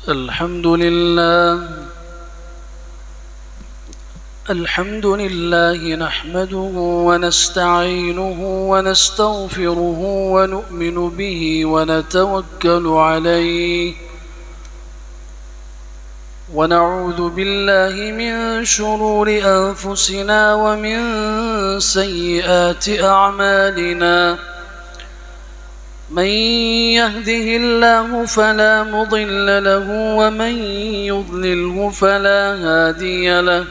الحمد لله نحمده ونستعينه ونستغفره ونؤمن به ونتوكل عليه ونعوذ بالله من شرور أنفسنا ومن سيئات أعمالنا. من يهده الله فلا مضل له ومن يضلله فلا هادي له،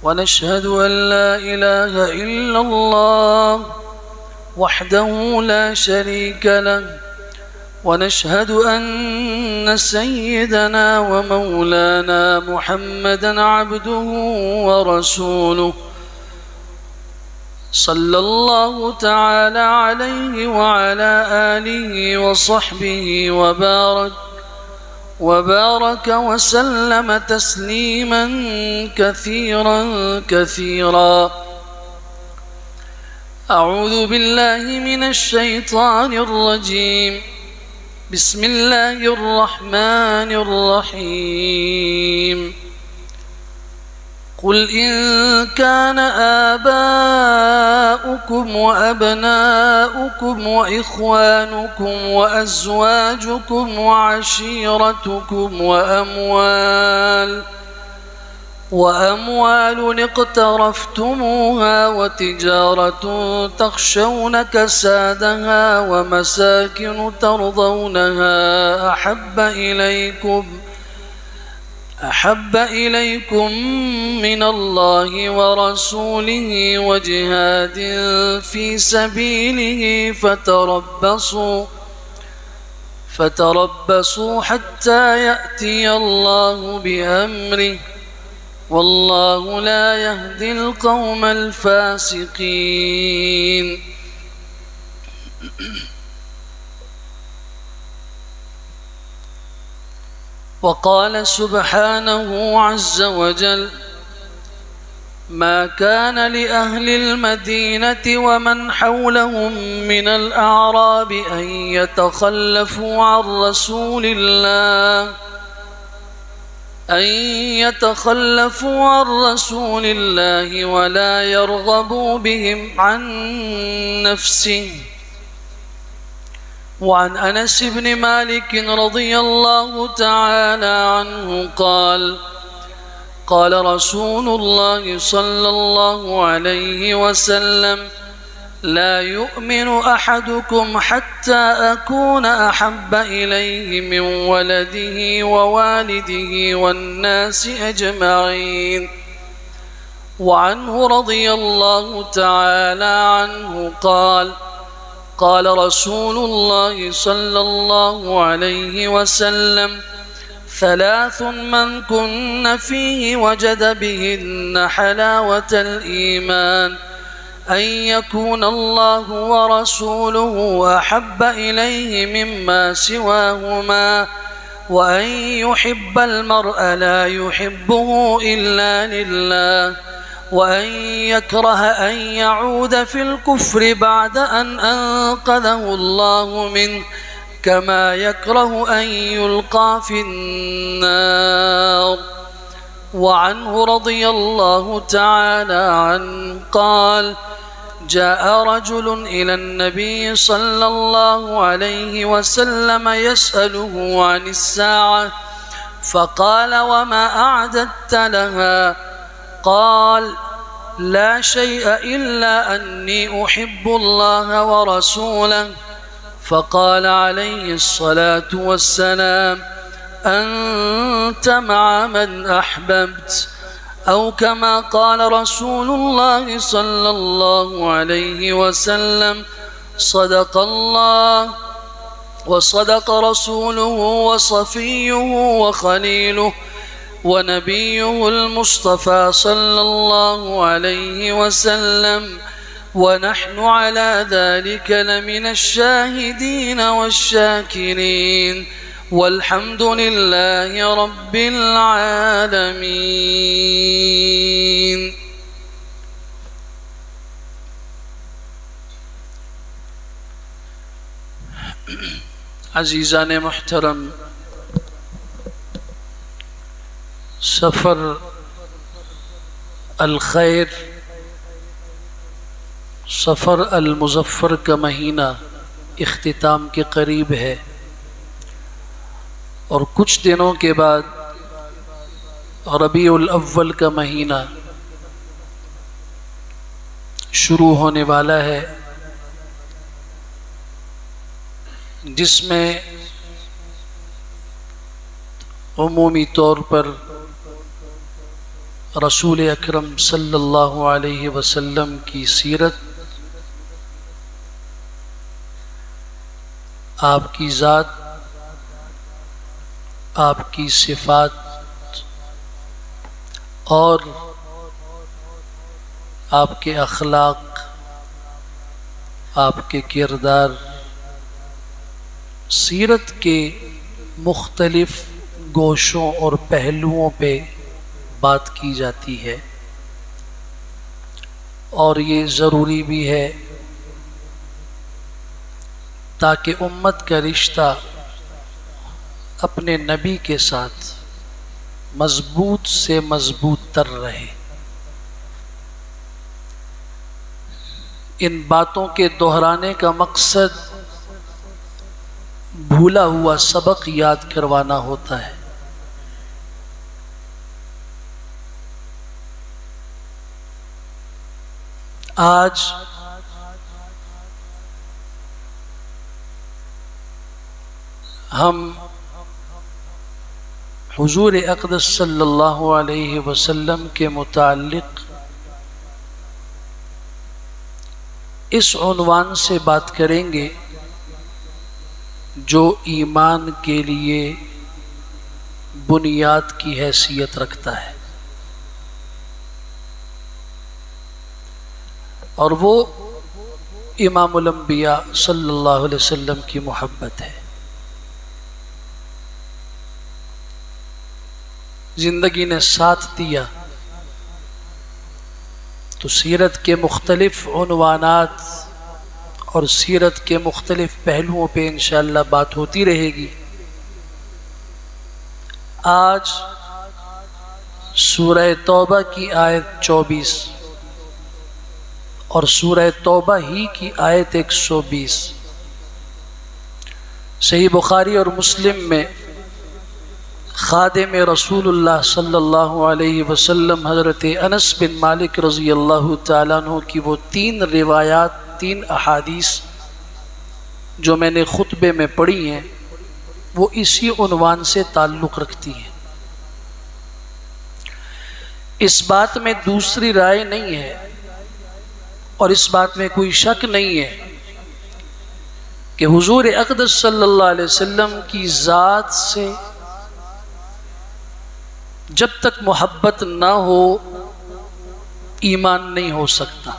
ونشهد أن لا إله إلا الله وحده لا شريك له، ونشهد أن سيدنا ومولانا محمدا عبده ورسوله صلى الله تعالى عليه وعلى آله وصحبه وبارك وسلم تسليما كثيرا كثيرا. أعوذ بالله من الشيطان الرجيم. بسم الله الرحمن الرحيم. قل إن كان آباؤكم وأبناؤكم وإخوانكم وأزواجكم وعشيرتكم وأموال اقترفتموها وتجارة تخشون كسادها ومساكن ترضونها أحب إليكم من الله ورسوله وجهاد في سبيله فتربصوا حتى يأتي الله بأمره، والله لا يهدي القوم الفاسقين. وقال سبحانه عز وجل: ما كان لأهل المدينة ومن حولهم من الأعراب أن يتخلفوا عن رسول الله ولا يرغبوا بهم عن نفسه. وعن أنس بن مالك رضي الله تعالى عنه قال رسول الله صلى الله عليه وسلم: لا يؤمن أحدكم حتى أكون أحب إليه من ولده ووالده والناس أجمعين. وعنه رضي الله تعالى عنه قال رسول الله صلى الله عليه وسلم: ثلاث من كن فيه وجد بهن حلاوة الإيمان: أن يكون الله ورسوله أحب إليه مما سواهما، وأن يحب المرء لا يحبه إلا لله، وأن يكره أن يعود في الكفر بعد أن أنقذه الله منه، كما يكره أن يلقى في النار. وعنه رضي الله تعالى عنه قال: جاء رجل إلى النبي صلى الله عليه وسلم يسأله عن الساعة، فقال: وما أعددت لها؟ قال: لا شيء إلا أني أحب الله ورسوله. فقال عليه الصلاة والسلام: أنت مع من أحببت، أو كما قال رسول الله صلى الله عليه وسلم: صدق الله وصدق رسوله وصفيه وخليله ونبيه المصطفى صلى الله عليه وسلم، ونحن على ذلك لمن الشاهدين والشاكرين، والحمد لله رب العالمين. عزیزان محترم، سفر الخیر، سفر المظفر کا مہینہ اختتام کے قریب ہے، اور کچھ دنوں کے بعد ربیع الاول کا مہینہ شروع ہونے والا ہے، جس میں عمومی طور پر رسول اکرم صلی اللہ علیہ وسلم کی سیرت، آپ کی ذات، آپ کی صفات اور آپ کے اخلاق، آپ کے کردار، سیرت کے مختلف گوشوں اور پہلوؤں پہ بات کی جاتی ہے، اور یہ ضروری بھی ہے تاکہ امت کا رشتہ اپنے نبی کے ساتھ مضبوط سے مضبوط تر رہے۔ ان باتوں کے دہرانے کا مقصد بھولا ہوا سبق یاد کروانا ہوتا ہے۔ آج ہم حضور اقدس صلی اللہ علیہ وسلم کے متعلق اس عنوان سے بات کریں گے جو ایمان کے لیے بنیاد کی حیثیت رکھتا ہے، اور وہ امام الانبیاء صلی اللہ علیہ وسلم کی محبت ہے۔ زندگی نے ساتھ دیا تو سیرت کے مختلف عنوانات اور سیرت کے مختلف پہلوؤں پہ انشاءاللہ بات ہوتی رہے گی۔ آج سورہ توبہ کی آیت 24 اور سورہ توبہ ہی کی آیت 120 صحیح بخاری اور مسلم میں خادم رسول اللہ صلی اللہ علیہ وسلم حضرت انس بن مالک رضی اللہ تعالیٰ عنہ کی وہ 3 روایات، 3 احادیث جو میں نے خطبے میں پڑھی ہیں، وہ اسی عنوان سے تعلق رکھتی ہیں۔ اس بات میں دوسری رائے نہیں ہے اور اس بات میں کوئی شک نہیں ہے کہ حضور اقدس صلی اللہ علیہ وسلم کی ذات سے جب تک محبت نہ ہو ایمان نہیں ہو سکتا،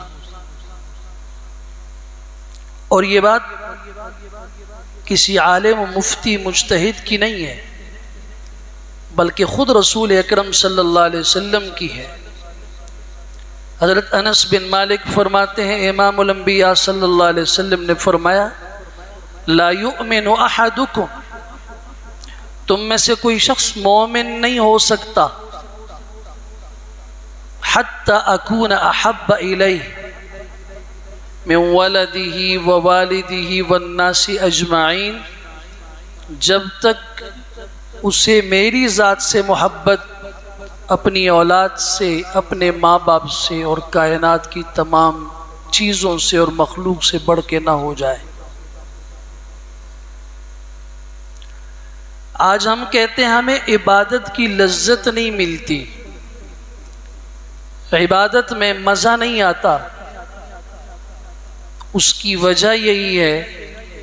اور یہ بات کسی عالم و مفتی مجتہد کی نہیں ہے بلکہ خود رسول اکرم صلی اللہ علیہ وسلم کی ہے۔ حضرت انس بن مالک فرماتے ہیں امام الانبیاء صلی اللہ علیہ وسلم نے فرمایا لا یؤمن احدکم، تم میں سے کوئی شخص مومن نہیں ہو سکتا حتی اکون احب الیہ من ولدہ ووالدہ والناس اجمعین، جب تک اسے میری ذات سے محبت اپنی اولاد سے، اپنے ماں باپ سے اور کائنات کی تمام چیزوں سے اور مخلوق سے بڑھ کے نہ ہو جائے۔ آج ہم کہتے ہیں ہمیں عبادت کی لذت نہیں ملتی، عبادت میں مزہ نہیں آتا، اس کی وجہ یہی ہے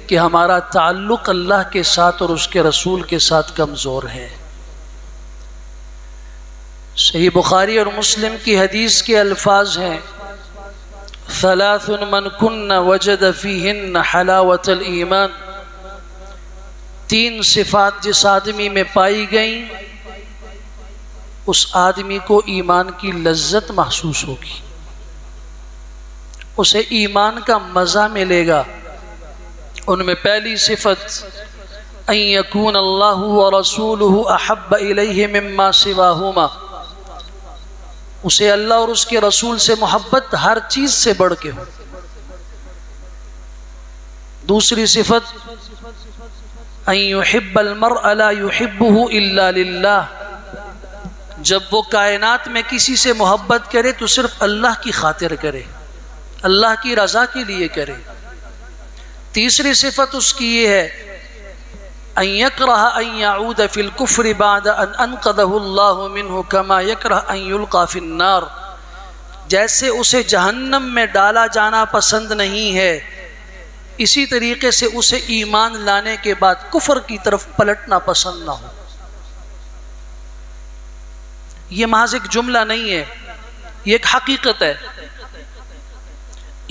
کہ ہمارا تعلق اللہ کے ساتھ اور اس کے رسول کے ساتھ کمزور ہے۔ صحیح بخاری اور مسلم کی حدیث کے الفاظ ہیں ثلاث من کن وجد فیہن حلاوت الایمان، 3 صفات جس آدمی میں پائی گئیں اس آدمی کو ایمان کی لذت محسوس ہوگی، اسے ایمان کا مزہ ملے گا۔ ان میں پہلی صفت ان یکون اللہ ورسولہ احب الیہ مما سواہما، اسے اللہ اور اس کے رسول سے محبت ہر چیز سے بڑھ کے ہو۔ دوسری صفت ان یحب المرء لا یحبہ الا للہ، جب وہ کائنات میں کسی سے محبت کرے تو صرف اللہ کی خاطر کرے، اللہ کی رضا کے لیے کرے۔ تیسری صفت اس کی یہ ہے ان یکرہ ان یعود فی الکفر بعد ان انقذہ اللہ منہ کما یکرہ ان یلقى فی النار، جیسے اسے جہنم میں ڈالا جانا پسند نہیں ہے، اسی طریقے سے اسے ایمان لانے کے بعد کفر کی طرف پلٹنا پسند نہ ہو۔ یہ محض ایک جملہ نہیں ہے، یہ ایک حقیقت ہے۔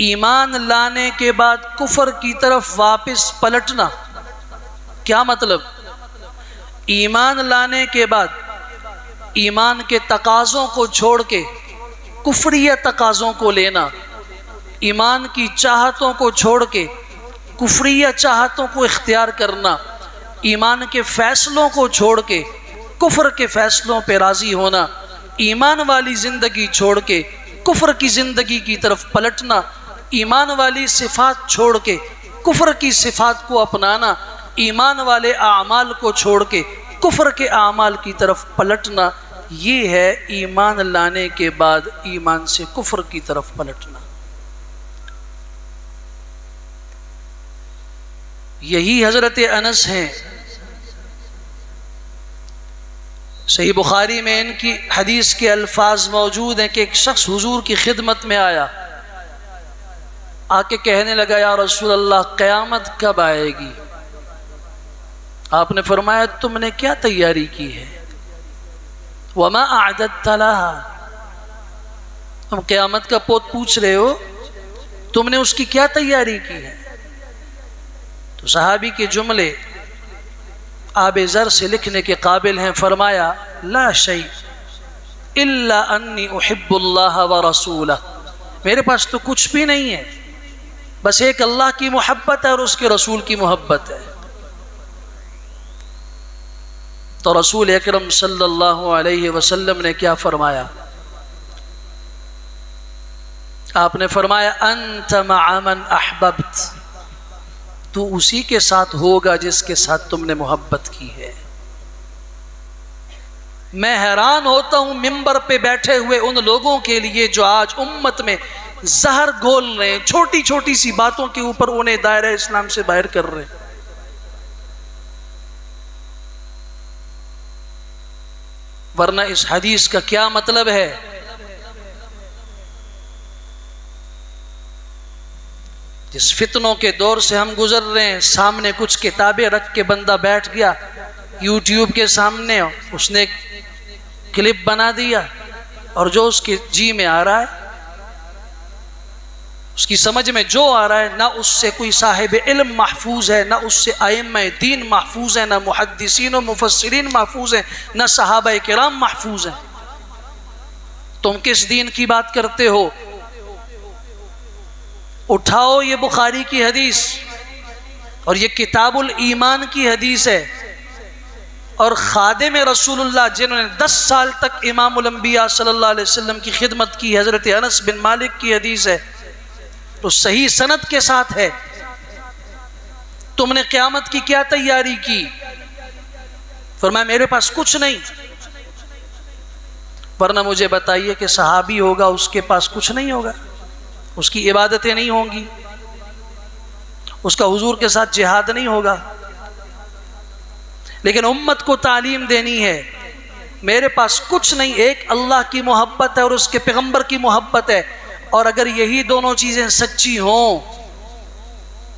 ایمان لانے کے بعد کفر کی طرف واپس پلٹنا، کیا مطلب؟ ایمان لانے کے بعد ایمان کے تقاضوں کو چھوڑ کے کفریہ تقاضوں کو لینا، ایمان کی چاہتوں کو چھوڑ کے کفریہ چاہتوں کو اختیار کرنا، ایمان کے فیصلوں کو چھوڑ کے کفر کے فیصلوں پہ راضی ہونا، ایمان والی زندگی چھوڑ کے کفر کی زندگی کی طرف پلٹنا، ایمان والی صفات چھوڑ کے کفر کی صفات کو اپنانا، ایمان والے اعمال کو چھوڑ کے کفر کے اعمال کی طرف پلٹنا، یہ ہے ایمان لانے کے بعد ایمان سے کفر کی طرف پلٹنا۔ یہی حضرت انس ہیں، صحیح بخاری میں ان کی حدیث کے الفاظ موجود ہیں کہ ایک شخص حضور کی خدمت میں آیا، آ کے کہنے لگا یا رسول اللہ قیامت کب آئے گی؟ آپ نے فرمایا تم نے کیا تیاری کی ہے؟ وما اعددت لها، ہم قیامت کا پوت پوچھ رہے ہو، تم نے اس کی کیا تیاری کی ہے؟ تو صحابی کے جملے آب زر سے لکھنے کے قابل ہیں، فرمایا لا شیء الا انی احب اللہ ورسولہ، میرے پاس تو کچھ بھی نہیں ہے، بس ایک اللہ کی محبت ہے اور اس کے رسول کی محبت ہے۔ تو رسول اکرم صلی اللہ علیہ وسلم نے کیا فرمایا؟ آپ نے فرمایا انت مع من احببت، تو اسی کے ساتھ ہوگا جس کے ساتھ تم نے محبت کی ہے۔ میں حیران ہوتا ہوں منبر پہ بیٹھے ہوئے ان لوگوں کے لیے جو آج امت میں زہر گھول رہے ہیں، چھوٹی چھوٹی سی باتوں کے اوپر انہیں دائرہ اسلام سے باہر کر رہے ہیں۔ ورنہ اس حدیث کا کیا مطلب ہے؟ جس فتنوں کے دور سے ہم گزر رہے ہیں، سامنے کچھ کتابیں رکھ کے بندہ بیٹھ گیا، یوٹیوب کے سامنے اس نے ایک کلپ بنا دیا، اور جو اس کے جی میں آ رہا ہے، اس کی سمجھ میں جو آ رہا ہے، نہ اس سے کوئی صاحب علم محفوظ ہے، نہ اس سے ائمہ دین محفوظ ہے، نہ محدثین و مفسرین محفوظ ہیں، نہ صحابہ کرام محفوظ ہیں۔ تم کس دین کی بات کرتے ہو؟ اٹھاؤ یہ بخاری کی حدیث اور یہ کتاب الایمان کی حدیث ہے، اور خادم رسول اللہ جنہوں نے 10 سال تک امام الانبیاء صلی اللہ علیہ وسلم کی خدمت کی، حضرت انس بن مالک کی حدیث ہے، تو صحیح سند کے ساتھ ہے۔ تم نے قیامت کی کیا تیاری کی؟ فرمایا میرے پاس کچھ نہیں، ورنہ مجھے بتائیے کہ صحابی ہوگا اس کے پاس کچھ نہیں ہوگا، اس کی عبادتیں نہیں ہوں گی، اس کا حضور کے ساتھ جہاد نہیں ہوگا، لیکن امت کو تعلیم دینی ہے میرے پاس کچھ نہیں، ایک اللہ کی محبت ہے اور اس کے پیغمبر کی محبت ہے، اور اگر یہی دونوں چیزیں سچی ہوں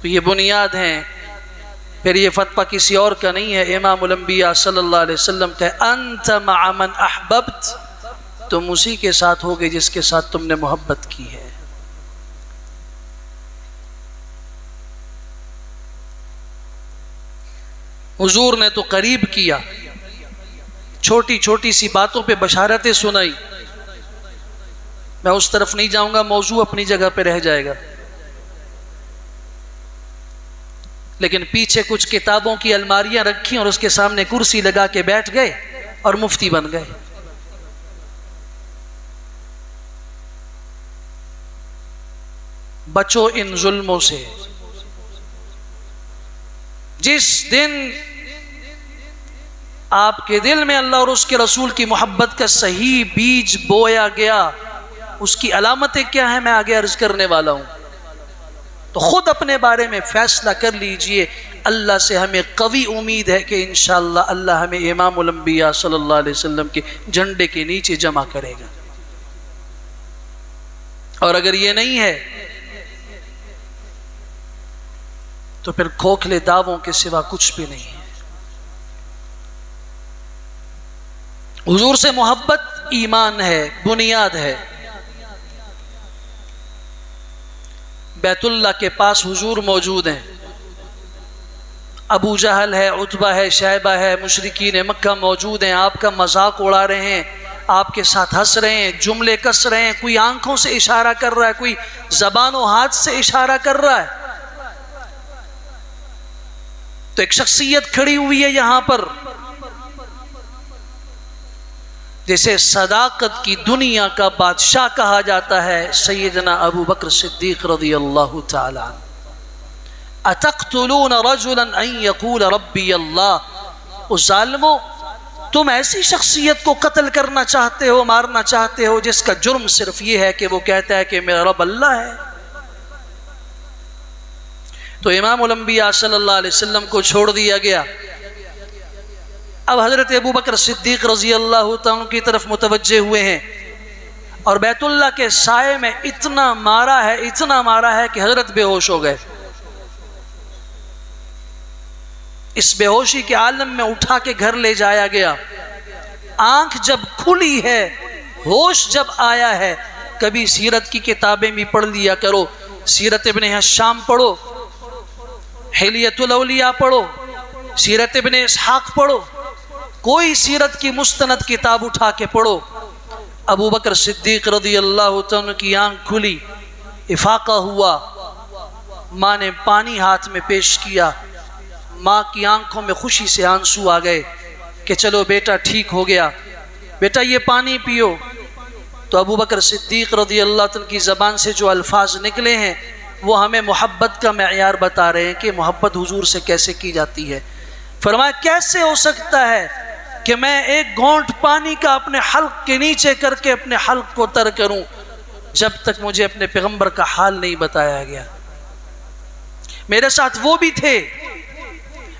تو یہ بنیاد ہیں، پھر یہ فتویٰ کسی اور کا نہیں ہے، امام الانبیاء صلی اللہ علیہ وسلم کا ہے انت مع من احببت، تم اسی کے ساتھ ہوگے جس کے ساتھ تم نے محبت کی ہے۔ حضور نے تو قریب کیا، چھوٹی چھوٹی سی باتوں پہ بشارتیں سنائی، میں اس طرف نہیں جاؤں گا، موضوع اپنی جگہ پہ رہ جائے گا، لیکن پیچھے کچھ کتابوں کی الماریاں رکھی اور اس کے سامنے کرسی لگا کے بیٹھ گئے اور مفتی بن گئے۔ بچو ان ظلموں سے۔ جس دن آپ کے دل میں اللہ اور اس کے رسول کی محبت کا صحیح بیج بویا گیا، اس کی علامتیں کیا ہیں میں آگے عرض کرنے والا ہوں، تو خود اپنے بارے میں فیصلہ کر لیجئے۔ اللہ سے ہمیں قوی امید ہے کہ انشاءاللہ اللہ ہمیں امام الانبیاء صلی اللہ علیہ وسلم کے جھنڈے کے نیچے جمع کرے گا، اور اگر یہ نہیں ہے تو پھر کھوکھلے دعووں کے سوا کچھ بھی نہیں ہے۔ حضور سے محبت ایمان ہے، بنیاد ہے۔ بیت اللہ کے پاس حضور موجود ہیں، ابو جہل ہے، عتبہ ہے، شیبہ ہے، مشرکین مکہ موجود ہیں، آپ کا مذاق اڑا رہے ہیں، آپ کے ساتھ ہنس رہے ہیں، جملے کس رہے ہیں، کوئی آنکھوں سے اشارہ کر رہا ہے، کوئی زبان و ہاتھ سے اشارہ کر رہا ہے۔ تو ایک شخصیت کھڑی ہوئی ہے یہاں پر جسے صداقت کی دنیا کا بادشاہ کہا جاتا ہے، سیدنا ابو بکر صدیق رضی اللہ تعالی عنہ۔ اتقتلون رجلا ان یقول ربی اللہ، اس ظالموں تم ایسی شخصیت کو قتل کرنا چاہتے ہو، مارنا چاہتے ہو جس کا جرم صرف یہ ہے کہ وہ کہتا ہے کہ میرا رب اللہ ہے۔ تو امام الانبیاء صلی اللہ علیہ وسلم کو چھوڑ دیا گیا۔ اب حضرت ابو بکر صدیق رضی اللہ تعالیٰ کی طرف متوجہ ہوئے ہیں، اور بیت اللہ کے سائے میں اتنا مارا ہے کہ حضرت بے ہوش ہو گئے۔ اس بے ہوشی کے عالم میں اٹھا کے گھر لے جایا گیا۔ آنکھ جب کھلی ہے، ہوش جب آیا ہے، کبھی سیرت کی کتابیں بھی پڑھ لیا کرو، سیرت ابن ہشام پڑھو، حلیۃ الاولیاء پڑھو، سیرت ابن اسحاق پڑھو، کوئی سیرت کی مستند کتاب اٹھا کے پڑھو۔ ابو بکر صدیق رضی اللہ عنہ کی آنکھ کھلی، افاقہ ہوا، ماں نے پانی ہاتھ میں پیش کیا، ماں کی آنکھوں میں خوشی سے آنسو آ گئے کہ چلو بیٹا ٹھیک ہو گیا، بیٹا یہ پانی پیو۔ تو ابو بکر صدیق رضی اللہ عنہ کی زبان سے جو الفاظ نکلے ہیں وہ ہمیں محبت کا معیار بتا رہے ہیں کہ محبت حضور سے کیسے کی جاتی ہے۔ فرمایا کیسے ہو سکتا ہے کہ میں ایک گھونٹ پانی کا اپنے حلق کے نیچے کر کے اپنے حلق کو تر کروں جب تک مجھے اپنے پیغمبر کا حال نہیں بتایا گیا۔ میرے ساتھ وہ بھی تھے،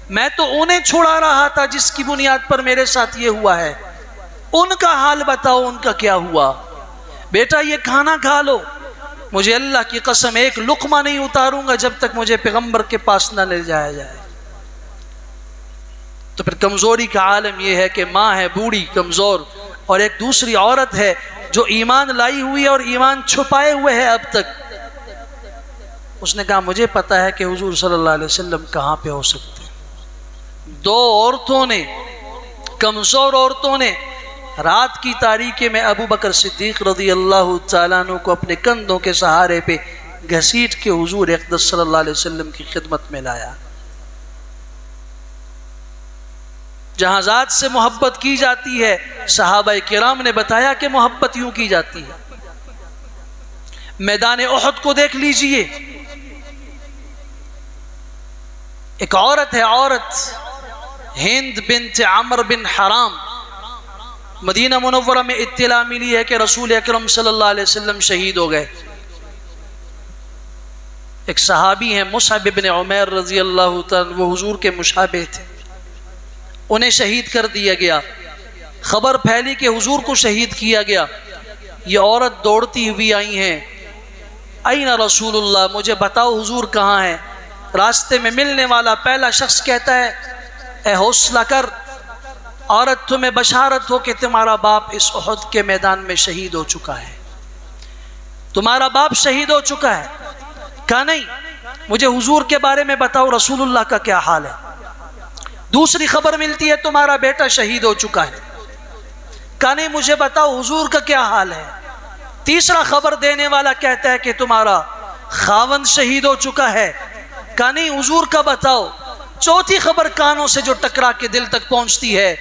میں تو انہیں چھڑا رہا تھا جس کی بنیاد پر میرے ساتھ یہ ہوا ہے، ان کا حال بتاؤ، ان کا کیا ہوا۔ بیٹا یہ کھانا کھا لو، مجھے اللہ کی قسم ایک لقمہ نہیں اتاروں گا جب تک مجھے پیغمبر کے پاس نہ لے جایا جائے۔ تو پھر کمزوری کا عالم یہ ہے کہ ماں ہے بوڑھی کمزور، اور ایک دوسری عورت ہے جو ایمان لائی ہوئی ہے اور ایمان چھپائے ہوئے ہے اب تک۔ اس نے کہا مجھے پتا ہے کہ حضور صلی اللہ علیہ وسلم کہاں پہ ہو سکتے ہیں۔ دو عورتوں نے، کمزور عورتوں نے، رات کی تاریکی میں ابو بکر صدیق رضی اللہ تعالیٰ عنہ کو اپنے کندھوں کے سہارے پہ گھسیٹ کے حضور اقدس صلی اللہ علیہ وسلم کی خدمت میں لایا۔ جہاں ذات سے محبت کی جاتی ہے، صحابہ کرام نے بتایا کہ محبت یوں کی جاتی ہے۔ میدان احد کو دیکھ لیجئے، ایک عورت ہے، عورت ہند بنت عمر بن حرام، مدینہ منورہ میں اطلاع ملی ہے کہ رسول اکرم صلی اللہ علیہ وسلم شہید ہو گئے۔ ایک صحابی ہیں مصعب بن عمیر رضی اللہ تعالیٰ، وہ حضور کے مشابہ تھے، انہیں شہید کر دیا گیا۔ خبر پھیلی کہ حضور کو شہید کیا گیا۔ یہ عورت دوڑتی ہوئی آئی ہیں، این رسول اللہ، مجھے بتاؤ حضور کہاں ہیں۔ راستے میں ملنے والا پہلا شخص کہتا ہے اے حوصلہ کر، عورت تمہیں بشارت ہو کہ تمہارا باپ اس احد کے میدان میں شہید ہو چکا ہے، تمہارا باپ شہید ہو چکا ہے۔ کہا نہیں، مجھے حضور کے بارے میں بتاؤ، رسول اللہ کا کیا حال ہے۔ دوسری خبر ملتی ہے تمہارا بیٹا شہید ہو چکا ہے۔ کہا نہیں، مجھے بتاؤ حضور کا کیا حال ہے۔ تیسرا خبر دینے والا کہتا ہے کہ تمہارا خاوند شہید ہو چکا ہے۔ کہا نہیں حضور کا بتاؤ۔ چوتھی خبر کانوں سے جو ٹکرا کے دل تک پہنچتی ہے،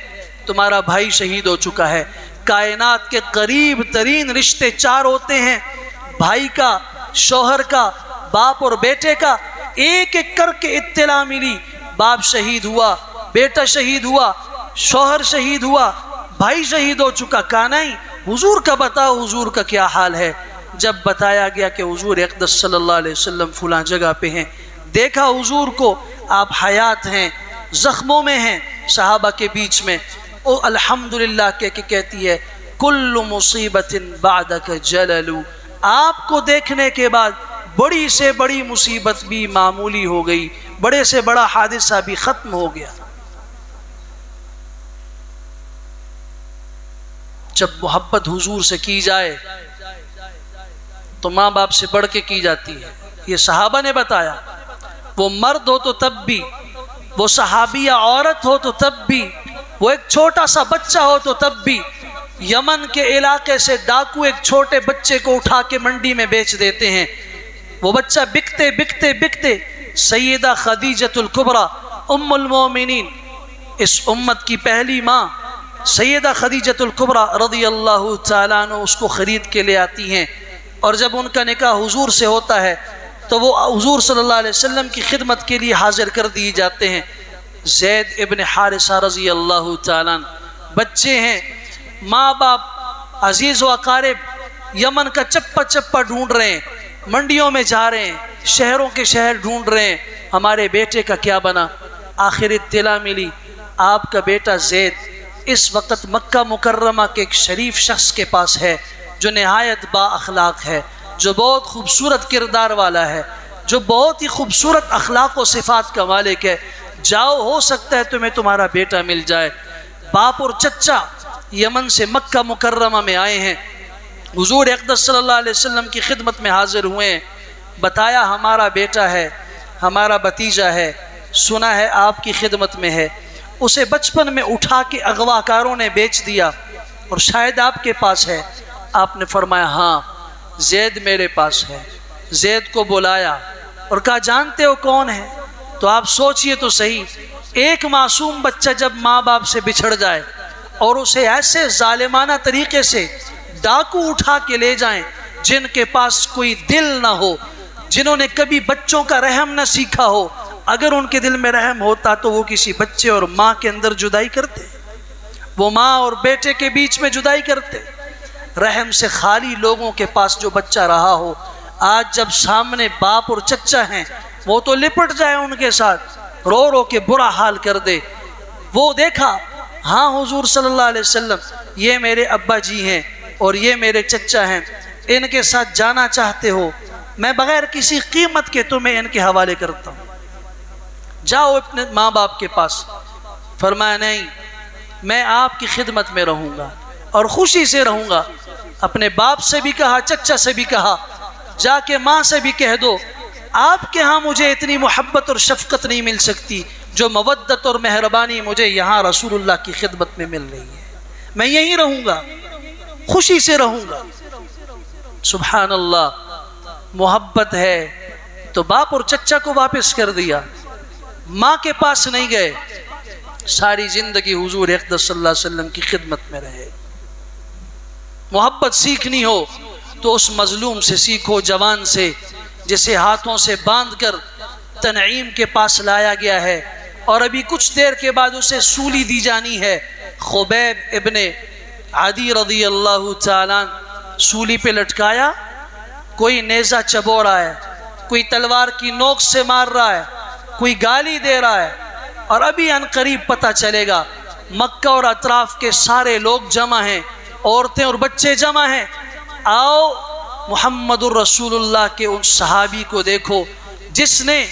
تمہارا بھائی شہید ہو چکا ہے۔ کائنات کے قریب ترین رشتے 4 ہوتے ہیں، بھائی کا، شوہر کا، باپ اور بیٹے کا۔ ایک ایک کر کے اطلاع ملی، باپ شہید ہوا، بیٹا شہید ہوا، شوہر شہید ہوا، بھائی شہید ہو چکا۔ کہا نہیں حضور کا بتاؤ، حضور کا کیا حال ہے۔ جب بتایا گیا کہ حضور اقدس صلی اللہ علیہ وسلم فلاں جگہ پہ ہیں، دیکھا حضور کو، آپ حیات ہیں، زخموں میں ہیں، صحابہ کے بیچ میں، او الحمدللہ کہتی ہے کل مصیبت بعدک جلل، آپ کو دیکھنے کے بعد بڑی سے بڑی مصیبت بھی معمولی ہو گئی، بڑے سے بڑا حادثہ بھی ختم ہو گیا۔ جب محبت حضور سے کی جائے تو ماں باپ سے بڑھ کے کی جاتی ہے۔ یہ صحابہ نے بتایا، وہ مرد ہو تو تب بھی، وہ صحابیہ عورت ہو تو تب بھی، وہ ایک چھوٹا سا بچہ ہو تو تب بھی۔ یمن کے علاقے سے ڈاکو ایک چھوٹے بچے کو اٹھا کے منڈی میں بیچ دیتے ہیں، وہ بچہ بکتے بکتے بکتے سیدہ خدیجۃ الکبریٰ ام المومنین، اس امت کی پہلی ماں سیدہ خدیجۃ الکبریٰ رضی اللہ تعالیٰ عنہ اس کو خرید کے لے آتی ہیں، اور جب ان کا نکاح حضور سے ہوتا ہے تو وہ حضور صلی اللہ علیہ وسلم کی خدمت کے لیے حاضر کر دیے جاتے ہیں۔ زید ابن حارثہ رضی اللہ تعالیٰ عنہ بچے ہیں، ماں باپ عزیز و اقارب یمن کا چپا چپا ڈھونڈ رہے ہیں، منڈیوں میں جا رہے ہیں، شہروں کے شہر ڈھونڈ رہے ہیں، ہمارے بیٹے کا کیا بنا۔ آخر اطلاع ملی آپ کا بیٹا زید اس وقت مکہ مکرمہ کے ایک شریف شخص کے پاس ہے، جو نہایت با اخلاق ہے، جو بہت خوبصورت کردار والا ہے، جو بہت ہی خوبصورت اخلاق و صفات کا مالک ہے، جاؤ ہو سکتا ہے تمہیں تمہارا بیٹا مل جائے۔ باپ اور چچا یمن سے مکہ مکرمہ میں آئے ہیں، حضور اقدس صلی اللہ علیہ وسلم کی خدمت میں حاضر ہوئے ہیں، بتایا ہمارا بیٹا ہے، ہمارا بھتیجا ہے، سنا ہے آپ کی خدمت میں ہے۔ اسے بچپن میں اٹھا کے اغوا کاروں نے بیچ دیا اور شاید آپ کے پاس ہے۔ آپ نے فرمایا ہاں زید میرے پاس ہے۔ زید کو بلایا اور کہا جانتے ہو کون ہے؟ تو آپ سوچئے تو صحیح، ایک معصوم بچہ جب ماں باپ سے بچھڑ جائے اور اسے ایسے ظالمانہ طریقے سے ڈاکو اٹھا کے لے جائیں جن کے پاس کوئی دل نہ ہو، جنہوں نے کبھی بچوں کا رحم نہ سیکھا ہو، اگر ان کے دل میں رحم ہوتا تو وہ کسی بچے اور ماں کے اندر جدائی کرتے، وہ ماں اور بیٹے کے بیچ میں جدائی کرتے۔ رحم سے خالی لوگوں کے پاس جو بچہ رہا ہو، آج جب سامنے باپ اور چچا ہیں وہ تو لپٹ جائے ان کے ساتھ، رو رو کے برا حال کر دے۔ وہ دیکھا ہاں حضور صلی اللہ علیہ وسلم یہ میرے ابا جی ہیں اور یہ میرے چچا ہیں، ان کے ساتھ جانا چاہتے ہو، میں بغیر کسی قیمت کے تمہیں ان کے حوالے کرتا ہوں، جاؤ اپنے ماں باپ کے پاس۔ فرمایا نہیں میں آپ کی خدمت میں رہوں گا اور خوشی سے رہوں گا۔ اپنے باپ سے بھی کہا، چچا سے بھی کہا، جا کے ماں سے بھی کہہ دو آپ کے ہاں مجھے اتنی محبت اور شفقت نہیں مل سکتی جو مودت اور مہربانی مجھے یہاں رسول اللہ کی خدمت میں مل رہی ہے، میں یہیں رہوں گا، خوشی سے رہوں گا۔ سبحان اللہ، محبت ہے تو باپ اور چچا کو واپس کر دیا، ماں کے پاس نہیں گئے، ساری زندگی حضور اقدس صلی اللہ علیہ وسلم کی خدمت میں رہے۔ محبت سیکھنی ہو تو اس مظلوم سے سیکھو، جوان سے، جسے ہاتھوں سے باندھ کر تنعیم کے پاس لایا گیا ہے اور ابھی کچھ دیر کے بعد اسے سولی دی جانی ہے۔ خبیب ابن عدی رضی اللہ تعالیٰ سولی پہ لٹکایا، کوئی نیزہ چبو رہا ہے، کوئی تلوار کی نوک سے مار رہا ہے، کوئی گالی دے رہا ہے، اور ابھی ان قریب پتہ چلے گا مکہ اور اطراف کے سارے لوگ جمع ہیں، عورتیں اور بچے جمع ہیں، آؤ محمد الرسول اللہ کے ان صحابی کو دیکھو جس نے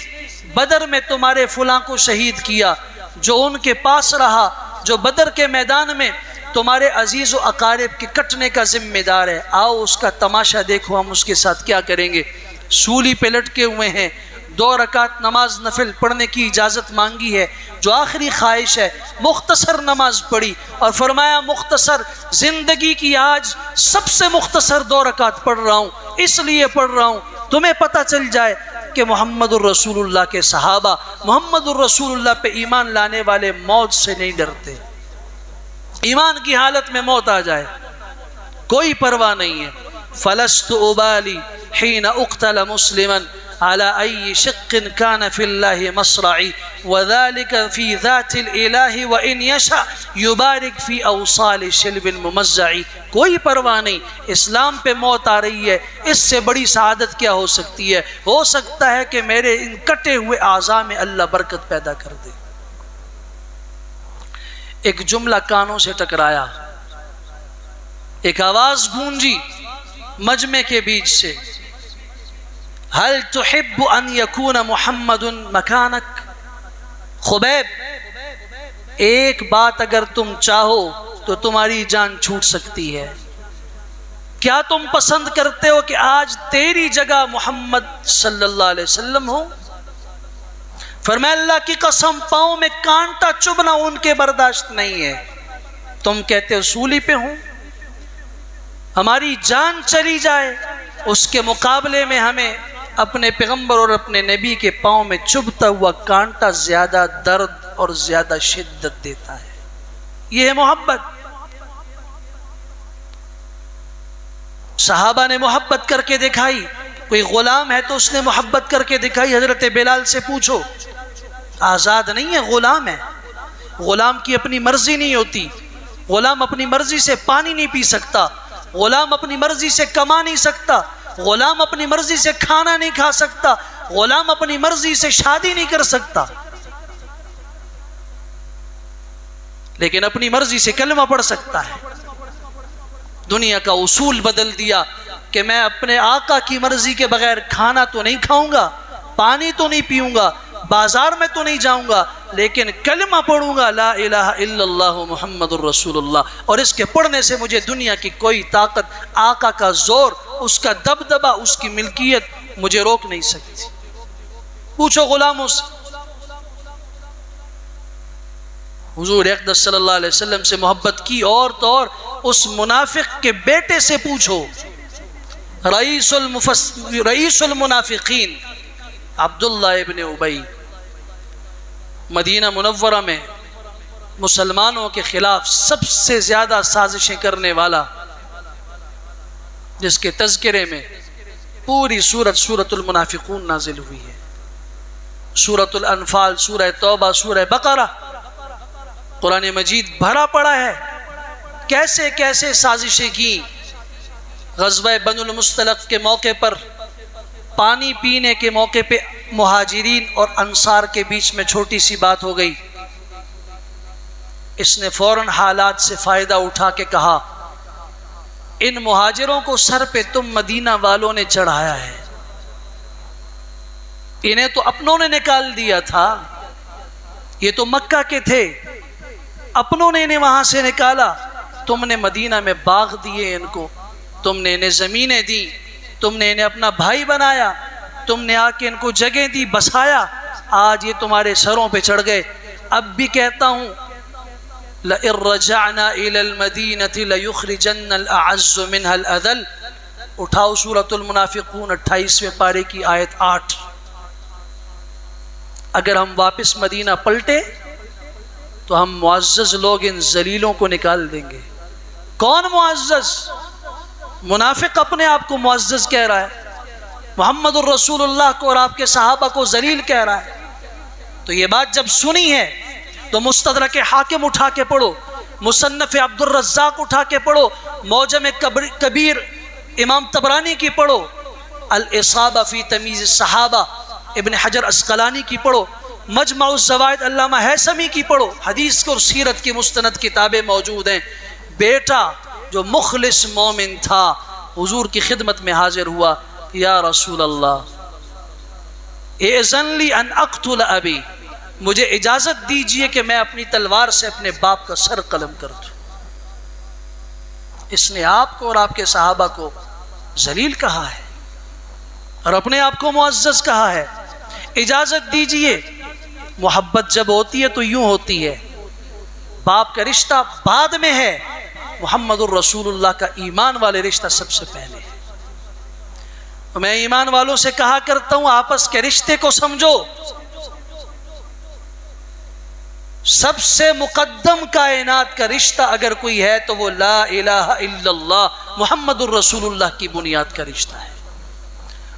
بدر میں تمہارے فلاں کو شہید کیا، جو ان کے پاس رہا، جو بدر کے میدان میں تمہارے عزیز و اقارب کے کٹنے کا ذمہ دار ہے، آؤ اس کا تماشا دیکھو ہم اس کے ساتھ کیا کریں گے۔ سولی پہ لٹکے ہوئے ہیں، 2 رکعت نماز نفل پڑھنے کی اجازت مانگی ہے جو آخری خواہش ہے، مختصر نماز پڑھی اور فرمایا مختصر، زندگی کی آج سب سے مختصر 2 رکعت پڑھ رہا ہوں، اس لیے پڑھ رہا ہوں تمہیں پتہ چل جائے کہ کہ محمد الرسول اللہ کے صحابہ محمد الرسول اللہ پہ ایمان لانے والے موت سے نہیں ڈرتے. ایمان کی حالت میں موت آ جائے کوئی پرواہ نہیں ہے. فلست ابالی حین اقتل مسلما على أي شق كان في الله مصرعي وذلك في ذات الإله وإن يشاء يبارك في أوصال شلب الممزعي. کوئی پرواہ نہیں. اسلام پہ موت آ رہی ہے، اس سے بڑی سعادت کیا ہو سکتی ہے؟ ہو سکتا ہے کہ میرے ان کٹے ہوئے اعضاء میں اللہ برکت پیدا کر دے. ایک جملہ کانوں سے ٹکرایا، ایک آواز گونجی مجمع کے بیچ سے، هل تحب ان يكون محمد مكانك؟ خبیب، ایک بات اگر تم چاہو تو تمہاری جان چھوٹ سکتی ہے. کیا تم پسند کرتے ہو کہ آج تیری جگہ محمد صلی اللہ علیہ وسلم ہو؟ فرمایا اللہ کی قسم پاؤں میں کانٹا چبھنا ان کے برداشت نہیں ہے. تم کہتے ہو سولی پہ ہوں، ہماری جان چلی جائے، اس کے مقابلے میں ہمیں اپنے پیغمبر اور اپنے نبی کے پاؤں میں چبھتا ہوا کانٹا زیادہ درد اور زیادہ شدت دیتا ہے. یہ ہے محبت. صحابہ نے محبت کر کے دکھائی. کوئی غلام ہے تو اس نے محبت کر کے دکھائی. حضرت بلال سے پوچھو، آزاد نہیں ہے، غلام ہے. غلام کی اپنی مرضی نہیں ہوتی. غلام اپنی مرضی سے پانی نہیں پی سکتا، غلام اپنی مرضی سے کما نہیں سکتا، غلام اپنی مرضی سے کھانا نہیں کھا سکتا، غلام اپنی مرضی سے شادی نہیں کر سکتا، لیکن اپنی مرضی سے کلمہ پڑھ سکتا ہے. دنیا کا اصول بدل دیا کہ میں اپنے آقا کی مرضی کے بغیر کھانا تو نہیں کھاؤں گا، پانی تو نہیں پیوں گا، بازار میں تو نہیں جاؤں گا، لیکن کلمہ پڑھوں گا لا الہ الا اللہ محمد الرسول اللہ. اور اس کے پڑھنے سے مجھے دنیا کی کوئی طاقت، آقا کا زور، اس کا دبدبہ، اس کی ملکیت مجھے روک نہیں سکتی. پوچھو غلاموں سے. حضور اقدس صلی اللہ علیہ وسلم سے محبت کی، اور تو اور اس منافق کے بیٹے سے پوچھو، رئیس المنافقین عبداللہ ابن ابی، مدینہ منورہ میں مسلمانوں کے خلاف سب سے زیادہ سازشیں کرنے والا، جس کے تذکرے میں پوری سورۃ المنافقون نازل ہوئی ہے. سورۃ الانفال، سورہ توبہ، سورہ بقرہ، قرآن مجید بھرا پڑا ہے. کیسے کیسے سازشیں کی. غزوہ بنو المصطلق کے موقع پر، پانی پینے کے موقع پہ مہاجرین اور انصار کے بیچ میں چھوٹی سی بات ہو گئی. اس نے فوراً حالات سے فائدہ اٹھا کے کہا، ان مہاجروں کو سر پہ تم مدینہ والوں نے چڑھایا ہے، انہیں تو اپنوں نے نکال دیا تھا، یہ تو مکہ کے تھے، اپنوں نے انہیں وہاں سے نکالا. تم نے مدینہ میں باغ دیے ان کو، تم نے انہیں زمینیں دی، تم نے انہیں اپنا بھائی بنایا، تم نے آ کے ان کو جگہ دی، بسایا. آج یہ تمہارے سروں پہ چڑھ گئے. اب بھی کہتا ہوں لَإِن رَجَعْنَا إِلَى الْمَدِينَةِ لَيُخْرِجَنَّ الْأَعَزُّ مِنْهَا الْأَذَلَّ. اٹھاؤ سورۃ المنافقون 28ویں پارے کی آیت 8. اگر ہم واپس مدینہ پلٹے تو ہم معزز لوگ ان ذلیلوں کو نکال دیں گے. کون معزز؟ منافق اپنے آپ کو معزز کہہ رہا ہے، محمد الرسول اللہ کو اور آپ کے صحابہ کو ذلیل کہہ رہا ہے. تو یہ بات جب سنی ہے تو مستدرک حاکم اٹھا کے پڑھو، مصنف عبد الرزاق اٹھا کے پڑھو، معجم کبیر امام طبرانی کی پڑھو، الاصابہ فی تمیز الصحابہ ابن حجر عسقلانی کی پڑھو، مجمع الزوائد علامہ حیثمی کی پڑھو. حدیث اور سیرت کی مستند کتابیں موجود ہیں. بیٹا جو مخلص مومن تھا حضور کی خدمت میں حاضر ہوا، یا رسول اللہ اذن لی ان اقتل ابی، مجھے اجازت دیجئے کہ میں اپنی تلوار سے اپنے باپ کا سر قلم کر دوں. اس نے آپ کو اور آپ کے صحابہ کو ذلیل کہا ہے اور اپنے آپ کو معزز کہا ہے. اجازت دیجئے. محبت جب ہوتی ہے تو یوں ہوتی ہے، باپ کا رشتہ بعد میں ہے، محمد الرسول اللہ کا ایمان والے رشتہ سب سے پہلے ہے. میں ایمان والوں سے کہا کرتا ہوں آپس کے رشتے کو سمجھو. سب سے مقدم کائنات کا رشتہ اگر کوئی ہے تو وہ لا الہ الا اللہ محمد الرسول اللہ کی بنیاد کا رشتہ ہے.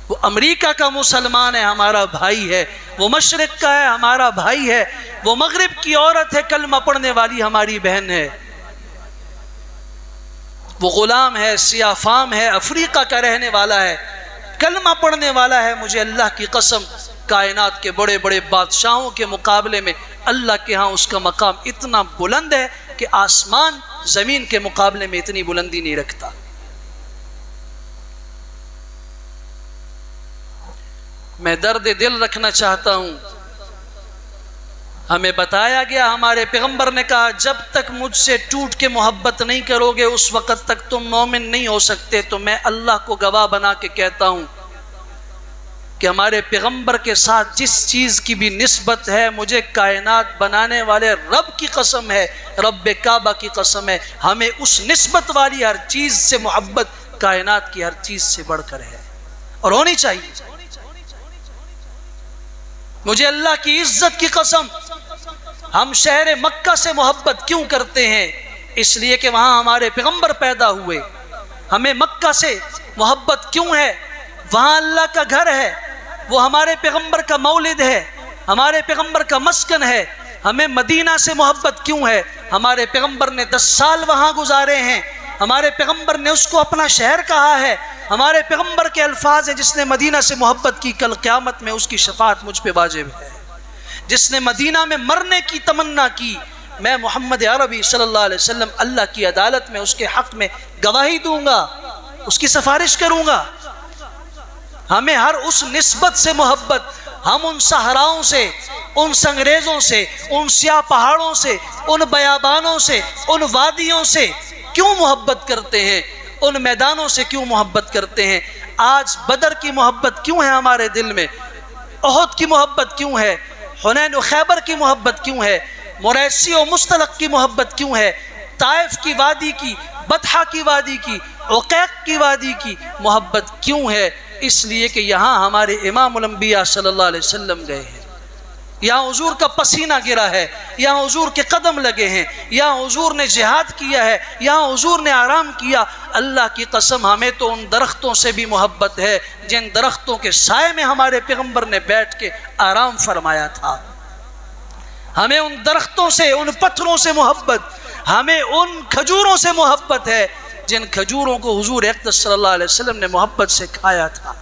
وہ امریکہ کا مسلمان ہے ہمارا بھائی ہے، وہ مشرق کا ہے ہمارا بھائی ہے، وہ مغرب کی عورت ہے کلمہ پڑھنے والی ہماری بہن ہے، وہ غلام ہے، سیاہ فام ہے، افریقہ کا رہنے والا ہے، کلمہ پڑھنے والا ہے. مجھے اللہ کی قسم کائنات کے بڑے بڑے بادشاہوں کے مقابلے میں اللہ کے ہاں اس کا مقام اتنا بلند ہے کہ آسمان زمین کے مقابلے میں اتنی بلندی نہیں رکھتا. میں درد دل رکھنا چاہتا ہوں. ہمیں بتایا گیا، ہمارے پیغمبر نے کہا جب تک مجھ سے ٹوٹ کے محبت نہیں کرو گے اس وقت تک تم مومن نہیں ہو سکتے. تو میں اللہ کو گواہ بنا کے کہتا ہوں کہ ہمارے پیغمبر کے ساتھ جس چیز کی بھی نسبت ہے، مجھے کائنات بنانے والے رب کی قسم ہے، رب کعبہ کی قسم ہے، ہمیں اس نسبت والی ہر چیز سے محبت کائنات کی ہر چیز سے بڑھ کر ہے اور ہونی چاہیے. مجھے اللہ کی عزت کی قسم، ہم شہر مکہ سے محبت کیوں کرتے ہیں؟ اس لیے کہ وہاں ہمارے پیغمبر پیدا ہوئے. ہمیں مکہ سے محبت کیوں ہے؟ وہاں اللہ کا گھر ہے، وہ ہمارے پیغمبر کا مولد ہے، ہمارے پیغمبر کا مسکن ہے. ہمیں مدینہ سے محبت کیوں ہے؟ ہمارے پیغمبر نے 10 سال وہاں گزارے ہیں، ہمارے پیغمبر نے اس کو اپنا شہر کہا ہے. ہمارے پیغمبر کے الفاظ ہیں جس نے مدینہ سے محبت کی کل قیامت میں اس کی شفاعت مجھ پہ واجب ہے. جس نے مدینہ میں مرنے کی تمنا کی، میں محمد عربی صلی اللہ علیہ وسلم اللہ کی عدالت میں اس کے حق میں گواہی دوں گا، اس کی سفارش کروں گا. ہمیں ہر اس نسبت سے محبت، ہم ان صحراؤں سے، ان سنگریزوں سے، ان سیاہ پہاڑوں سے، ان بیابانوں سے، ان وادیوں سے کیوں محبت کرتے ہیں؟ ان میدانوں سے کیوں محبت کرتے ہیں؟ آج بدر کی محبت کیوں ہے ہمارے دل میں؟ احد کی محبت کیوں ہے؟ حنین و خیبر کی محبت کیوں ہے؟ مریسی و مستلق کی محبت کیوں ہے؟ طائف کی وادی کی، بطحہ کی وادی کی، عقیق کی وادی کی محبت کیوں ہے؟ اس لیے کہ یہاں ہمارے امام الانبیاء صلی اللہ علیہ وسلم گئے ہیں، یہاں حضور کا پسینہ گرا ہے، یہاں حضور کے قدم لگے ہیں، یہاں حضور نے جہاد کیا ہے، یہاں حضور نے آرام کیا. اللہ کی قسم ہمیں تو ان درختوں سے بھی محبت ہے جن درختوں کے سائے میں ہمارے پیغمبر نے بیٹھ کے آرام فرمایا تھا. ہمیں ان درختوں سے، ان پتھروں سے محبت، ہمیں ان کھجوروں سے محبت ہے جن کھجوروں کو حضور اقدس صلی اللہ علیہ وسلم نے محبت سے کھایا تھا.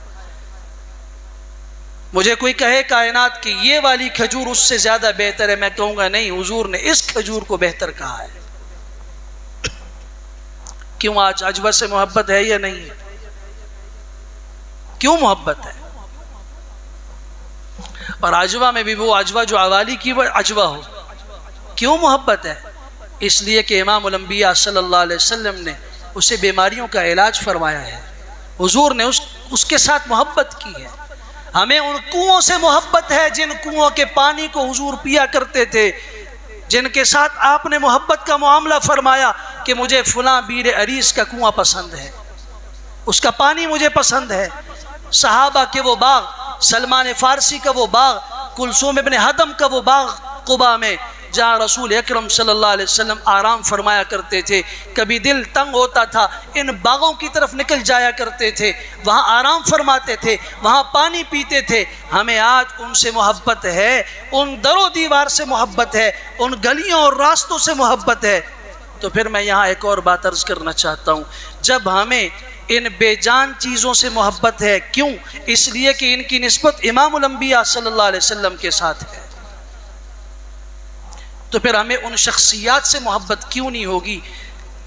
مجھے کوئی کہے کائنات کی یہ والی کھجور اس سے زیادہ بہتر ہے، میں کہوں گا نہیں، حضور نے اس کھجور کو بہتر کہا ہے. کیوں آج عجوہ سے محبت ہے یا نہیں ہے؟ کیوں محبت ہے؟ اور عجوہ میں بھی وہ عجوہ جو عوالی کی وہ عجوہ ہو. کیوں محبت ہے؟ اس لیے کہ امام الانبیاء صلی اللہ علیہ وسلم نے اسے بیماریوں کا علاج فرمایا ہے، حضور نے اس کے ساتھ محبت کی ہے. ہمیں ان کنووں سے محبت ہے جن کنووں کے پانی کو حضور پیا کرتے تھے، جن کے ساتھ آپ نے محبت کا معاملہ فرمایا کہ مجھے فلاں بیر عریس کا کنواں پسند ہے، اس کا پانی مجھے پسند ہے. صحابہ کے وہ باغ، سلمان فارسی کا وہ باغ، کلثوم ابن حدم کا وہ باغ قباء میں جہاں رسول اکرم صلی اللہ علیہ وسلم آرام فرمایا کرتے تھے، کبھی دل تنگ ہوتا تھا ان باغوں کی طرف نکل جایا کرتے تھے، وہاں آرام فرماتے تھے، وہاں پانی پیتے تھے. ہمیں آج ان سے محبت ہے، ان در و دیوار سے محبت ہے، ان گلیوں اور راستوں سے محبت ہے. تو پھر میں یہاں ایک اور بات عرض کرنا چاہتا ہوں. جب ہمیں ان بے جان چیزوں سے محبت ہے، کیوں؟ اس لیے کہ ان کی نسبت امام الانبیاء صلی اللہ علیہ وسلم کے ساتھ ہے. تو پھر ہمیں ان شخصیات سے محبت کیوں نہیں ہوگی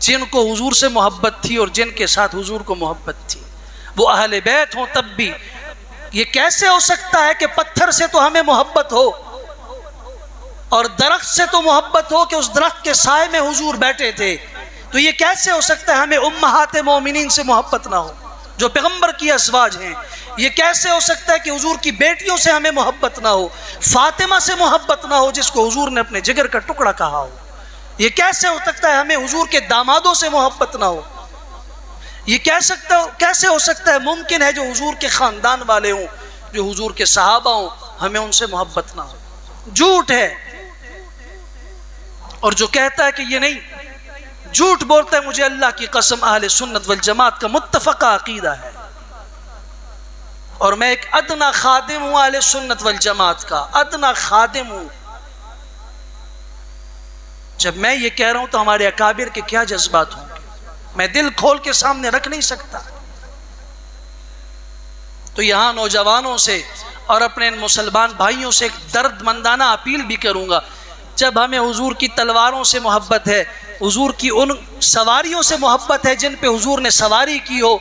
جن کو حضور سے محبت تھی اور جن کے ساتھ حضور کو محبت تھی؟ وہ اہل بیت ہوں تب بھی. یہ کیسے ہو سکتا ہے کہ پتھر سے تو ہمیں محبت ہو اور درخت سے تو محبت ہو کہ اس درخت کے سائے میں حضور بیٹھے تھے؟ تو یہ کیسے ہو سکتا ہے ہمیں امہات مومنین سے محبت نہ ہو جو پیغمبر کی ازواج ہیں؟ یہ کیسے ہو سکتا ہے کہ حضور کی بیٹیوں سے ہمیں محبت نہ ہو، فاطمہ سے محبت نہ ہو جس کو حضور نے اپنے جگر کا ٹکڑا کہا ہو؟ یہ کیسے ہو سکتا ہے ہمیں حضور کے دامادوں سے محبت نہ ہو؟ یہ کیسے ہو سکتا ہے؟ ممکن ہے جو حضور کے خاندان والے ہوں، جو حضور کے صحابہ ہوں، ہمیں ان سے محبت نہ ہو، جھوٹ ہے۔ اور جو کہتا ہے کہ یہ نہیں، جھوٹ بولتا ہے۔ مجھے اللہ کی قسم اہل سنت والجماعت کا متفقہ عقیدہ ہے، اور میں ایک ادنا خادم ہوں اہل سنت والجماعت کا، ادنا خادم ہوں۔ جب میں یہ کہہ رہا ہوں تو ہمارے اکابر کے کیا جذبات ہوں گے، میں دل کھول کے سامنے رکھ نہیں سکتا۔ تو یہاں نوجوانوں سے اور اپنے مسلمان بھائیوں سے ایک درد مندانہ اپیل بھی کروں گا، جب ہمیں حضور کی تلواروں سے محبت ہے، حضور کی ان سواریوں سے محبت ہے جن پہ حضور نے سواری کی ہو،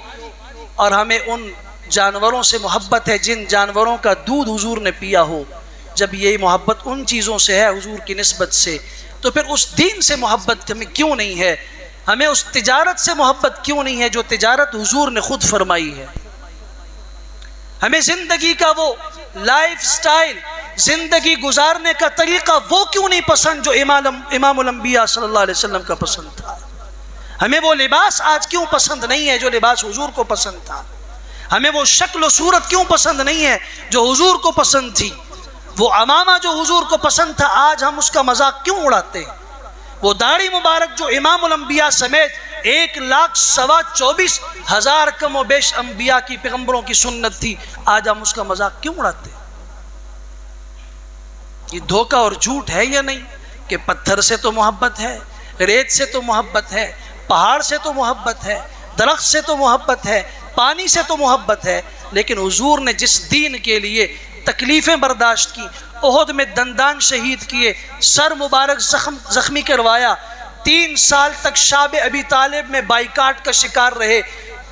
اور ہمیں ان جانوروں سے محبت ہے جن جانوروں کا دودھ حضور نے پیا ہو، جب یہ محبت ان چیزوں سے ہے حضور کی نسبت سے، تو پھر اس دین سے محبت ہمیں کیوں نہیں ہے؟ ہمیں اس تجارت سے محبت کیوں نہیں ہے جو تجارت حضور نے خود فرمائی ہے؟ ہمیں زندگی کا وہ لائف سٹائل، زندگی گزارنے کا طریقہ وہ کیوں نہیں پسند جو امام الانبیاء صلی اللہ علیہ وسلم کا پسند تھا؟ ہمیں وہ لباس آج کیوں پسند نہیں ہے جو لباس حضور کو پسند تھا؟ ہمیں وہ شکل و صورت کیوں پسند نہیں ہے جو حضور کو پسند تھی؟ وہ عمامہ جو حضور کو پسند تھا آج ہم اس کا مذاق کیوں اڑاتے ہیں؟ وہ داڑھی مبارک جو امام الانبیاء سمیت 1,24,000 کم و بیش انبیاء کی پیغمبروں کی سنت تھی، آج ہم اس کا مذاق کیوں اڑاتے ہیں؟ یہ دھوکہ اور جھوٹ ہے یا نہیں کہ پتھر سے تو محبت ہے، ریت سے تو محبت ہے، پہاڑ سے تو محبت ہے، درخت سے تو محبت ہے، پانی سے تو محبت ہے، لیکن حضور نے جس دین کے لیے تکلیفیں برداشت کی، احد میں دندان شہید کیے، سر مبارک زخمی کروایا، 3 سال تک شعب ابی طالب میں بائیکاٹ کا شکار رہے،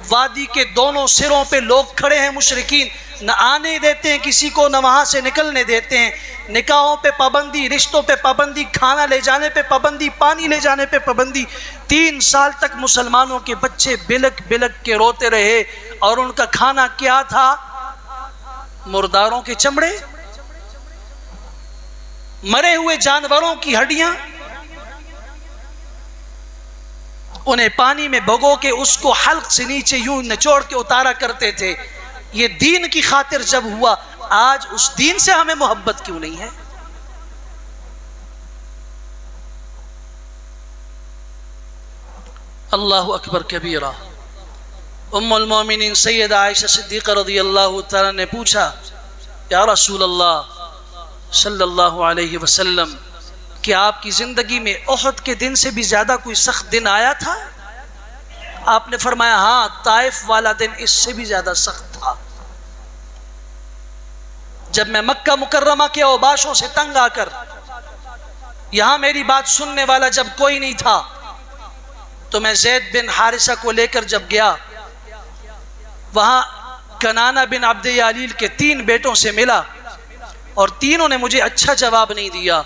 وادی کے دونوں سروں پہ لوگ کھڑے ہیں مشرکین، نہ آنے دیتے ہیں کسی کو، نہ وہاں سے نکلنے دیتے ہیں، نکاحوں پہ پابندی، رشتوں پہ پابندی، کھانا لے جانے پہ پابندی، پانی لے جانے پہ پابندی۔ 3 سال تک مسلمانوں کے بچے بلک بلک کے روتے رہے، اور ان کا کھانا کیا تھا؟ مرداروں کے چمڑے، مرے ہوئے جانوروں کی ہڈیاں، انہیں پانی میں بھگو کے اس کو حلق سے نیچے یوں نچوڑ کے اتارا کرتے تھے۔ یہ دین کی خاطر جب ہوا، آج اس دین سے ہمیں محبت کیوں نہیں ہے؟ اللہ اکبر کبیرہ۔ ام المومنین سیدہ عائشہ صدیقہ رضی اللہ تعالیٰ نے پوچھا، یا رسول اللہ صلی اللہ علیہ وسلم، کیا آپ کی زندگی میں احد کے دن سے بھی زیادہ کوئی سخت دن آیا تھا؟ آپ نے فرمایا ہاں، طائف والا دن اس سے بھی زیادہ سخت تھا۔ جب میں مکہ مکرمہ کے اوباشوں سے تنگ آ کر یہاں میری بات سننے والا جب کوئی نہیں تھا، تو میں زید بن حارثہ کو لے کر جب گیا، وہاں کنانہ بن عبد یالیل کے 3 بیٹوں سے ملا، اور تینوں نے مجھے اچھا جواب نہیں دیا،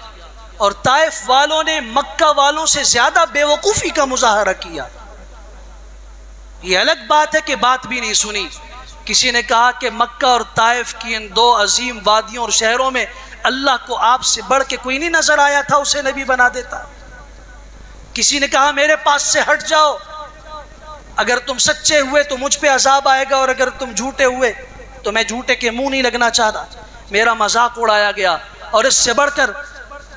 اور طائف والوں نے مکہ والوں سے زیادہ بے وقوفی کا مظاہرہ کیا۔ یہ الگ بات ہے کہ بات بھی نہیں سنی۔ کسی نے کہا کہ مکہ اور طائف کی ان 2 عظیم وادیوں اور شہروں میں اللہ کو آپ سے بڑھ کے کوئی نہیں نظر آیا تھا، اسے نبی بنا دیتا۔ کسی نے کہا میرے پاس سے ہٹ جاؤ، اگر تم سچے ہوئے تو مجھ پہ عذاب آئے گا، اور اگر تم جھوٹے ہوئے تو میں جھوٹے کے منہ نہیں لگنا چاہتا۔ میرا مذاق اڑایا گیا، اور اس سے بڑھ کر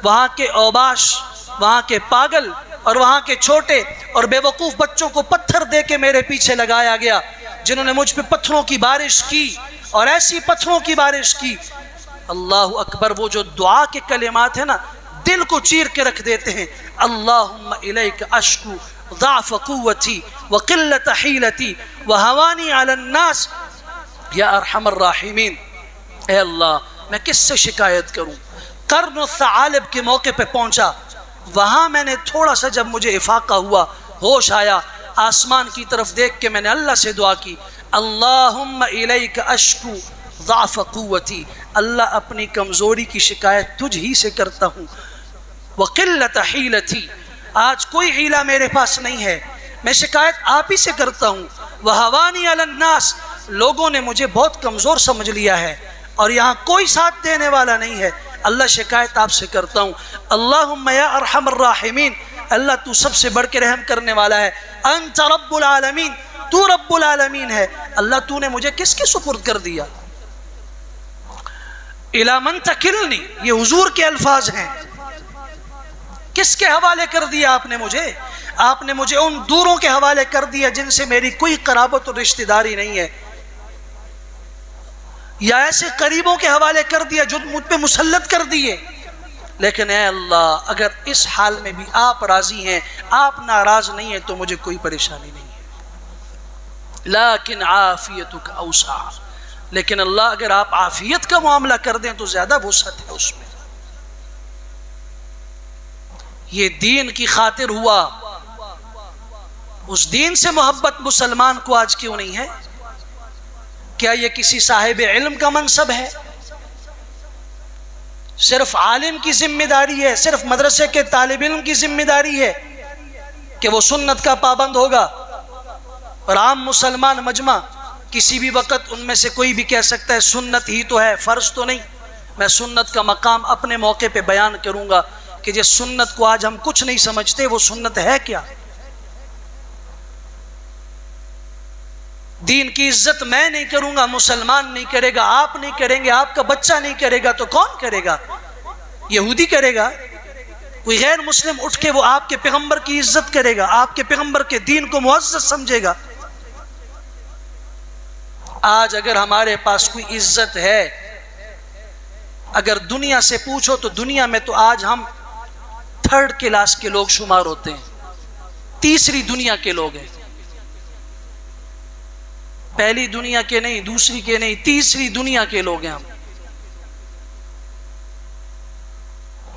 وہاں کے اوباش، وہاں کے پاگل اور وہاں کے چھوٹے اور بے وقوف بچوں کو پتھر دے کے میرے پیچھے لگایا گیا، جنہوں نے مجھ پہ پتھروں کی بارش کی، اور ایسی پتھروں کی بارش کی۔ اللہ اکبر، وہ جو دعا کے کلمات ہیں نا، دل کو چیر کے رکھ دیتے ہیں۔ اللہم الیک اشکو ضعف قوتی وقلت حیلتی وہوانی علی الناس یا ارحم الراحمین۔ اے اللہ، میں کس سے شکایت کروں؟ قرن الثعالب کے موقع پہ پہنچا، وہاں میں نے تھوڑا سا جب مجھے افاقہ ہوا، ہوش آیا، آسمان کی طرف دیکھ کے میں نے اللہ سے دعا کی، اللہم الیک اشکو ضعف قوتی، اللہ اپنی کمزوری کی شکایت تجھ ہی سے کرتا ہوں، وقلت حیلتی، آج کوئی حیلہ میرے پاس نہیں ہے، میں شکایت آپ ہی سے کرتا ہوں، وہوانی علی الناس، لوگوں نے مجھے بہت کمزور سمجھ لیا ہے، اور یہاں کوئی ساتھ دینے والا نہیں ہے، اللہ شکایت آپ سے کرتا ہوں۔ اللہم یا ارحم الراحمین، اللہ تو سب سے بڑھ کے رحم کرنے والا ہے، انت رب العالمین، تو رب العالمین ہے، اللہ تو نے مجھے کس کے سپرد کر دیا؟ الی من تکلنی، یہ حضور کے الفاظ ہیں، کس کے حوالے کر دیا آپ نے مجھے؟ آپ نے مجھے ان دوروں کے حوالے کر دیا جن سے میری کوئی قرابت اور رشتہ داری نہیں ہے، یا ایسے قریبوں کے حوالے کر دیا جو مجھ پہ مسلط کر دیے۔ لیکن اے اللہ، اگر اس حال میں بھی آپ راضی ہیں، آپ ناراض نہیں ہیں، تو مجھے کوئی پریشانی نہیں ہے۔ لیکن عافیتک اوسع، لیکن اللہ اگر آپ عافیت کا معاملہ کر دیں تو زیادہ وسعت ہے اس میں۔ یہ دین کی خاطر ہوا، اس دین سے محبت مسلمان کو آج کیوں نہیں ہے؟ کیا یہ کسی صاحب علم کا منصب ہے؟ صرف عالم کی ذمہ داری ہے، صرف مدرسے کے طالب علم کی ذمہ داری ہے کہ وہ سنت کا پابند ہوگا، اور عام مسلمان مجمع کسی بھی وقت ان میں سے کوئی بھی کہہ سکتا ہے سنت ہی تو ہے، فرض تو نہیں؟ میں سنت کا مقام اپنے موقع پہ بیان کروں گا کہ جس سنت کو آج ہم کچھ نہیں سمجھتے وہ سنت ہے کیا؟ دین کی عزت میں نہیں کروں گا، مسلمان نہیں کرے گا، آپ نہیں کریں گے، آپ کا بچہ نہیں کرے گا، تو کون کرے گا؟ یہودی کرے گا؟ کوئی غیر مسلم اٹھ کے وہ آپ کے پیغمبر کی عزت کرے گا، آپ کے پیغمبر کے دین کو معزز سمجھے گا؟ آج اگر ہمارے پاس کوئی عزت ہے، اگر دنیا سے پوچھو تو دنیا میں تو آج ہم 3rd کلاس کے لوگ شمار ہوتے ہیں، تیسری دنیا کے لوگ ہیں، پہلی دنیا کے نہیں، دوسری کے نہیں، تیسری دنیا کے لوگ ہیں ہم۔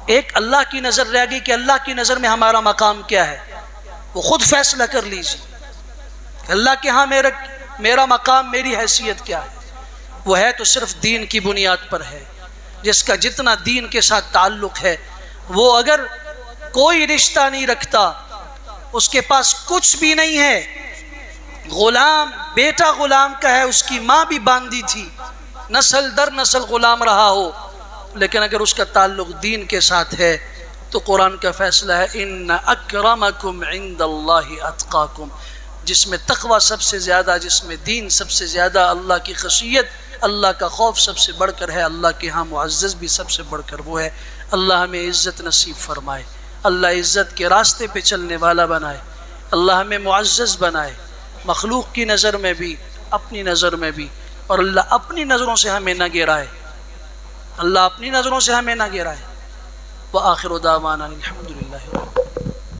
ایک اللہ کی نظر رہ گئی کہ اللہ کی نظر میں ہمارا مقام کیا ہے، وہ خود فیصلہ کر لیجیے کہ اللہ کے ہاں میرا مقام، میری حیثیت کیا ہے؟ وہ ہے تو صرف دین کی بنیاد پر ہے۔ جس کا جتنا دین کے ساتھ تعلق ہے، وہ اگر کوئی رشتہ نہیں رکھتا، اس کے پاس کچھ بھی نہیں ہے، غلام بیٹا غلام کا ہے، اس کی ماں بھی باندھی تھی، نسل در نسل غلام رہا ہو، لیکن اگر اس کا تعلق دین کے ساتھ ہے تو قرآن کا فیصلہ ہے ان اکرمکم عند اللہ اتقاکم، جس میں تقوی سب سے زیادہ، جس میں دین سب سے زیادہ، اللہ کی خشیت، اللہ کا خوف سب سے بڑھ کر ہے، اللہ کے ہاں معزز بھی سب سے بڑھ کر وہ ہے۔ اللہ ہمیں عزت نصیب فرمائے، اللہ عزت کے راستے پہ چلنے والا بنائے، اللہ ہمیں معزز بنائے، مخلوق کی نظر میں بھی، اپنی نظر میں بھی، اور اللہ اپنی نظروں سے ہمیں نہ گرائے، اللہ اپنی نظروں سے ہمیں نہ گرائے۔ وآخر دعوانا الحمد